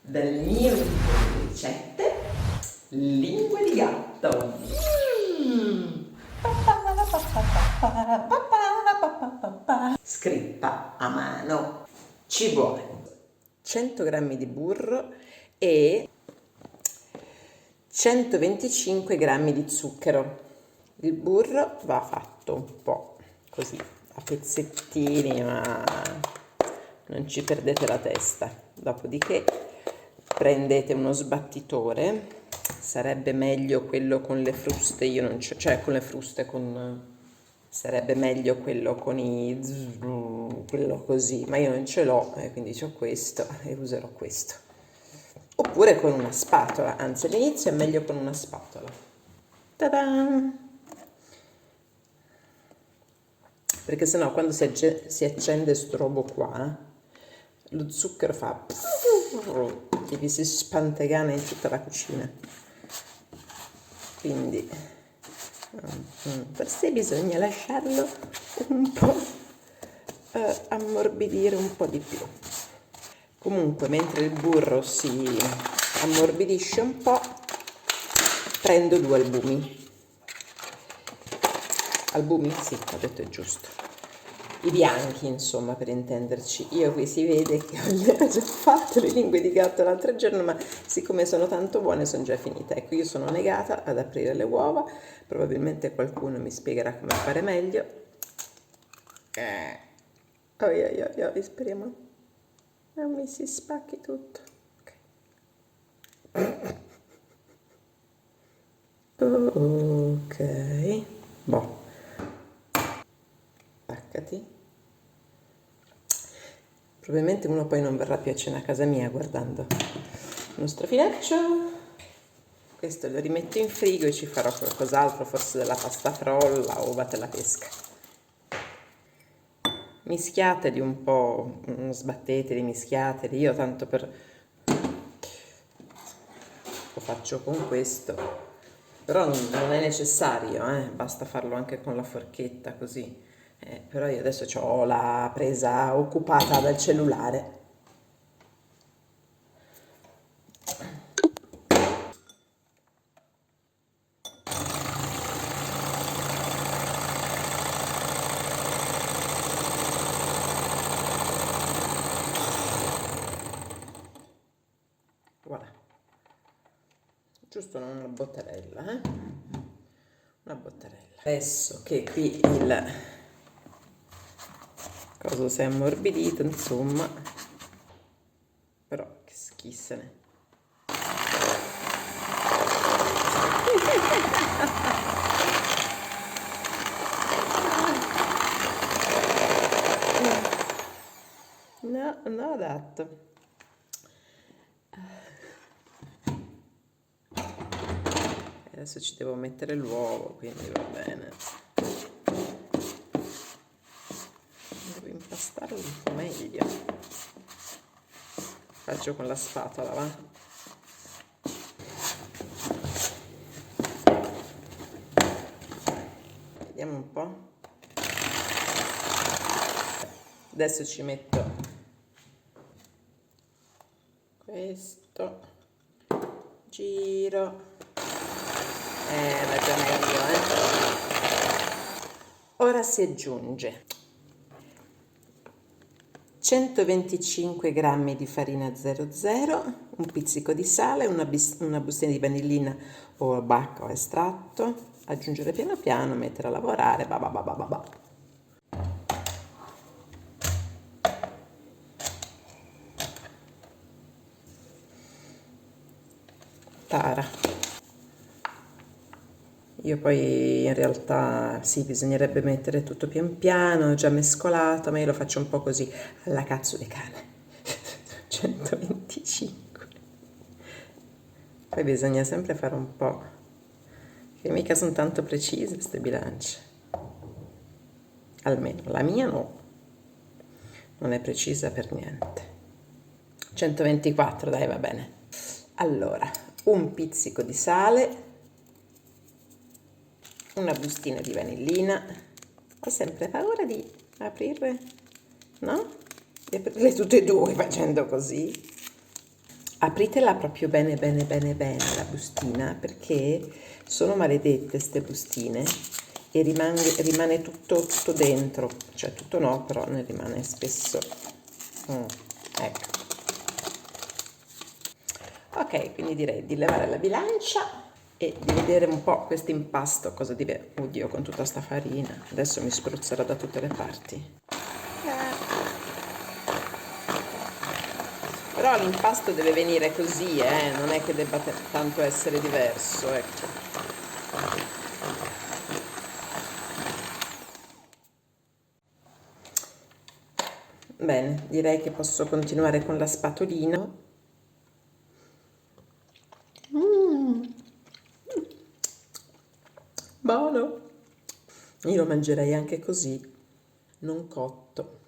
del mio libro di ricette, lingue di gatto. Scritta a mano. Ci vuole 100 g di burro e 125 g di zucchero. Il burro va fatto un po' così a pezzettini, ma non ci perdete la testa. Dopodiché prendete uno sbattitore, sarebbe meglio quello con le fruste, io non c'ho, cioè con le fruste, sarebbe meglio quello con quello così, ma io non ce l'ho, quindi ho questo e userò questo. Oppure con una spatola, anzi all'inizio è meglio con una spatola. Ta-da! Perché sennò quando si accende sto robo qua, lo zucchero fa che vi si spantegana in tutta la cucina. Quindi forse bisogna lasciarlo un po' ammorbidire un po' di più. Comunque mentre il burro si ammorbidisce un po', prendo 2 albumi. Albumi? Sì, ho detto è giusto. I bianchi, insomma, per intenderci. Io qui si vede che ho già fatto le lingue di gatto l'altro giorno, ma siccome sono tanto buone sono già finite. Ecco, io sono negata ad aprire le uova, probabilmente qualcuno mi spiegherà come fare meglio. Speriamo non mi si spacchi tutto. Ok, boh. Attaccati. Probabilmente uno poi non verrà più a cena a casa mia guardando il nostro fileccio. Questo lo rimetto in frigo e ci farò qualcos'altro, forse della pasta frolla o vate alla pesca. Mischiateli un po', sbatteteli, mischiateli. Io tanto lo faccio con questo, però non è necessario, basta farlo anche con la forchetta così. Però io adesso ho la presa occupata dal cellulare. Voilà. Giusto una bottarella, una bottarella. Adesso che qui il coso si è ammorbidito, insomma, però che schissene. No, non ho adatto. Adesso ci devo mettere l'uovo, quindi va bene. Devo impastarlo un po' meglio. Faccio con la spatola, va? Vediamo un po'. Adesso ci metto questo, giro. Va già meglio, Ora si aggiunge 125 g di farina 00, un pizzico di sale, una bustina di vanillina o bacca o estratto, aggiungere piano piano, mettere a lavorare, Tara. Io poi in realtà sì, bisognerebbe mettere tutto pian piano, già mescolato, ma io lo faccio un po' così, alla cazzo di cane. 125. Poi bisogna sempre fare un po', che mica sono tanto precise queste bilance. Almeno la mia no, non è precisa per niente. 124, dai, va bene. Allora, un pizzico di sale, una bustina di vanillina. Ho sempre paura di aprirle, no? Di aprirle tutte e due facendo così. Apritela proprio bene bene bene bene la bustina, perché sono maledette ste bustine e rimane tutto dentro, cioè tutto no, però ne rimane spesso. Ecco. Ok, quindi direi di levare la bilancia e di vedere un po' questo impasto cosa deve. Oddio, con tutta sta farina adesso mi spruzzerà da tutte le parti. Però l'impasto deve venire così, non è che debba tanto essere diverso, ecco. Bene, direi che posso continuare con la spatolina. Buono! Io lo mangerei anche così, non cotto.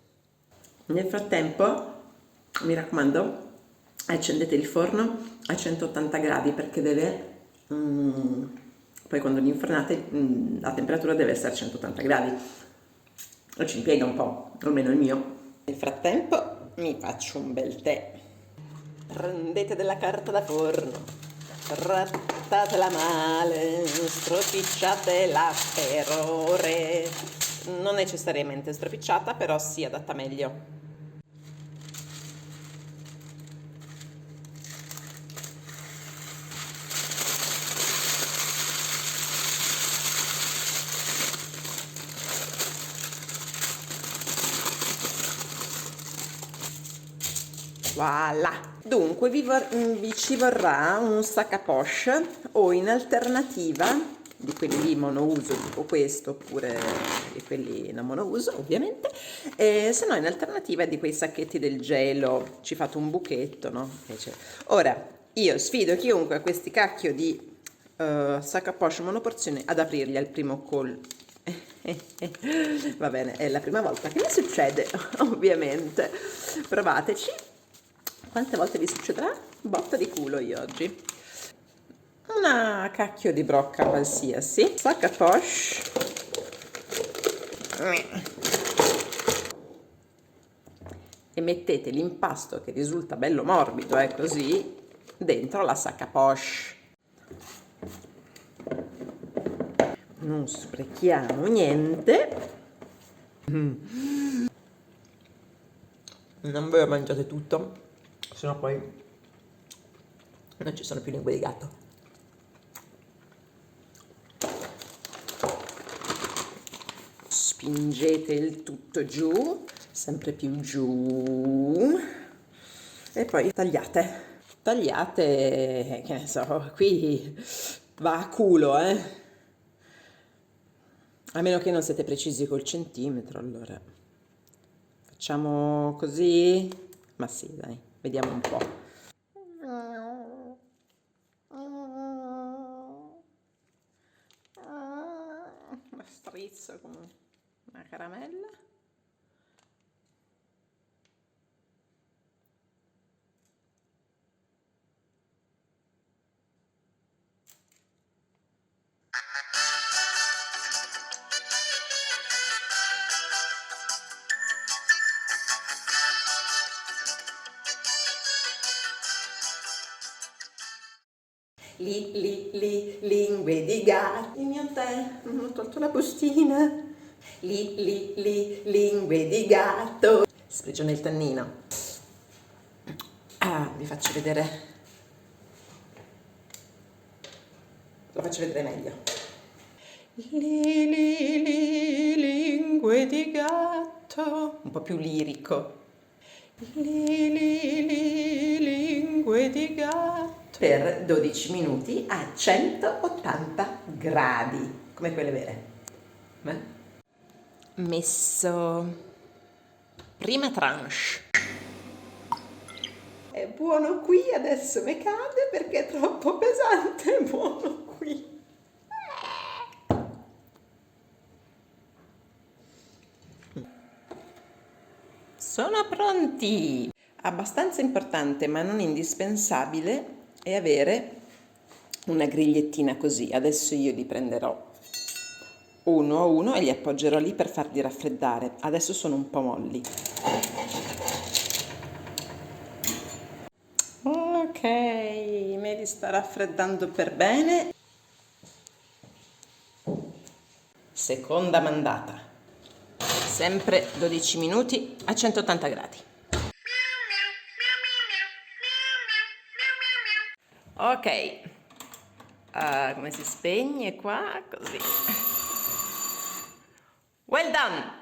Nel frattempo, mi raccomando, accendete il forno a 180 gradi perché deve, poi quando li infornate la temperatura deve essere a 180 gradi. Lo ci impiega un po', almeno il mio. Nel frattempo mi faccio un bel tè. Prendete della carta da forno, trattatela male, stropicciatela per ore. Non necessariamente stropicciata, però si adatta meglio. Voilà! Dunque vi ci vorrà un sac à poche o in alternativa di quelli lì monouso tipo questo oppure di quelli non monouso ovviamente, se no in alternativa di quei sacchetti del gelo, ci fate un buchetto, no? Ora io sfido chiunque a questi cacchio di sac à poche monoporzione ad aprirli al primo colpo. Va bene, è la prima volta che mi succede, ovviamente. Provateci. Quante volte vi succederà? Botta di culo io oggi. Una cacchio di brocca qualsiasi. Sac à poche. E mettete l'impasto che risulta bello morbido, così, dentro la sac à poche. Non sprechiamo niente. Non ve lo mangiate tutto, sennò poi non ci sono più lingue di gatto. Spingete il tutto giù, sempre più giù, e poi tagliate. Tagliate, che ne so, qui va a culo, a meno che non siete precisi col centimetro, allora facciamo così? Ma sì, dai, vediamo un po'. Strizzo come una caramella. Lingue di gatto. Il mio tè, non ho tolto la bustina. Lingue di gatto. Sprigiona il tannino. Vi faccio vedere. Lo faccio vedere meglio. Lingue di gatto. Un po' più lirico. Lingue di gatto. Per 12 minuti a 180 gradi, come quelle vere. Messo prima tranche. È buono qui, adesso mi cade perché è troppo pesante, è buono qui. Sono pronti! Abbastanza importante, ma non indispensabile, è avere una grigliettina così. Adesso io li prenderò uno a uno e li appoggerò lì per farli raffreddare. Adesso sono un po' molli. Ok, Ok, Mary sta raffreddando per bene. Seconda mandata. Sempre 12 minuti a 180 gradi. Ok. Come si spegne qua? Così. Well done!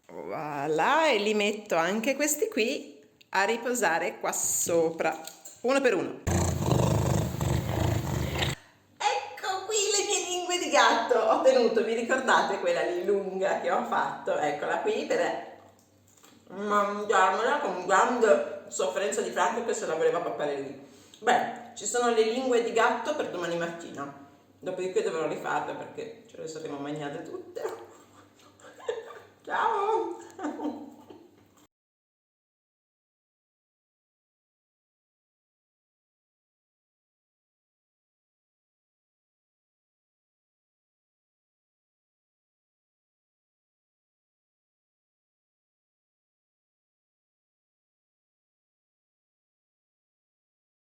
Voilà, e li metto anche questi qui a riposare qua sopra, uno per uno. Ecco qui le mie lingue di gatto. Ho tenuto, vi ricordate quella lì lunga che ho fatto? Eccola qui per mangiarmela con grande sofferenza di Franco che se la voleva pappare lui. Beh, ci sono le lingue di gatto per domani mattina. Dopodiché dovrò rifarle perché ce le saremo mangiate tutte. Ciao!